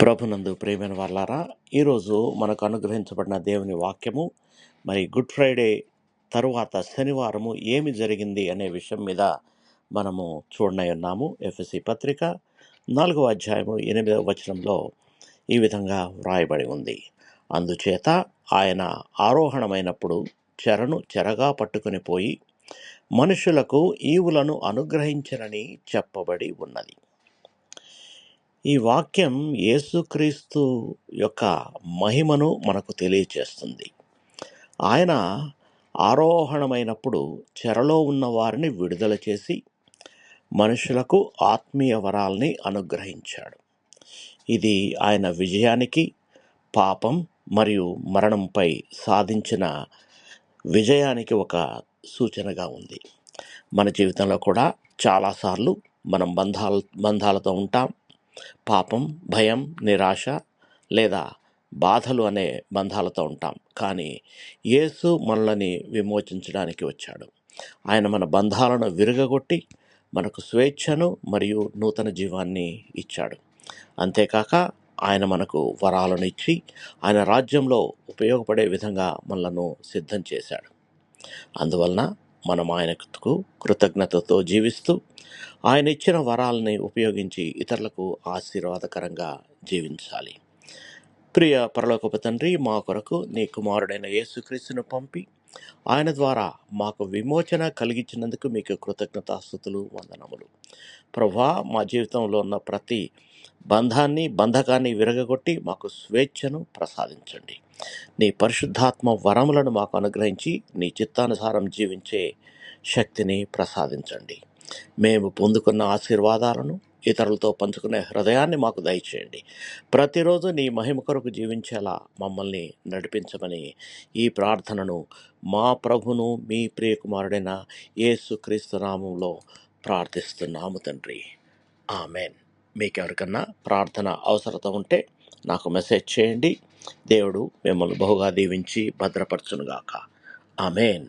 ప్రభునందు ప్రియమైన వాళ్ళారా, ఈరోజు మనకు అనుగ్రహించబడిన దేవుని వాక్యము మరి గుడ్ ఫ్రైడే తరువాత శనివారము ఏమి జరిగింది అనే విషయం మీద మనము చూడనై ఉన్నాము. ఎఫెసీ పత్రిక 4వ అధ్యాయము 8వ వచనంలో ఈ విధంగా వ్రాయబడి ఉంది. అందుచేత ఆయన ఆరోహణమైనప్పుడు చెరను చెరగా పట్టుకుని పోయి మనుషులకు ఈవులను అనుగ్రహించనని చెప్పబడి ఉన్నది. ఈ వాక్యం యేసుక్రీస్తు యొక్క మహిమను మనకు తెలియచేస్తుంది. ఆయన ఆరోహణమైనప్పుడు చెరలో ఉన్న వారిని విడుదల చేసి మనుషులకు ఆత్మీయ వరాల్ని అనుగ్రహించాడు. ఇది ఆయన విజయానికి, పాపం మరియు మరణంపై సాధించిన విజయానికి ఒక సూచనగా ఉంది. మన జీవితంలో కూడా చాలాసార్లు మనం బంధాలతో ఉంటాం. పాపం, భయం, నిరాశ లేదా బాధలు అనే బంధాలతో ఉంటాం. కానీ యేసు మనల్ని విమోచించడానికి వచ్చాడు. ఆయన మన బంధాలను విరగగొట్టి మనకు స్వేచ్ఛను మరియు నూతన జీవాన్ని ఇచ్చాడు. అంతేకాక ఆయన మనకు వరాలను ఇచ్చి ఆయన రాజ్యంలో ఉపయోగపడే విధంగా మనలను సిద్ధం చేశాడు. అందువలన మనం ఆయనకు కృతజ్ఞతతో జీవిస్తూ ఆయన ఇచ్చిన వరాలని ఉపయోగించి ఇతరులకు ఆశీర్వాదకరంగా జీవించాలి. ప్రియ పరలోకపు తండ్రి, మా కొరకు నీ కుమారుడైన యేసుక్రీస్తును పంపి ఆయన ద్వారా మాకు విమోచన కలిగించినందుకు మీకు కృతజ్ఞతాస్తుతులు, వందనములు. ప్రభువా, మా జీవితంలో ఉన్న ప్రతి బంధకాన్ని విరగగొట్టి మాకు స్వేచ్ఛను ప్రసాదించండి. నీ పరిశుద్ధాత్మ వరములను మాకు అనుగ్రహించి నీ చిత్తానుసారం జీవించే శక్తిని ప్రసాదించండి. మేము పొందుకున్న ఆశీర్వాదాలను ఇతరులతో పంచుకునే హృదయాన్ని మాకు దయచేయండి. ప్రతిరోజు నీ మహిమ కొరకు జీవించేలా మమ్మల్ని నడిపించమని ఈ ప్రార్థనను మా ప్రభును మీ ప్రియకుమారుడైన యేసుక్రీస్తు నామములో ప్రార్థిస్తున్నాము తండ్రి. ఆమెన్. మీకెవరికన్నా ప్రార్థన అవసరత ఉంటే నాకు మెసేజ్ చేయండి. దేవుడు మిమ్మల్ని బహుగా దీవించి భద్రపరచునుగాక. ఆమెన్.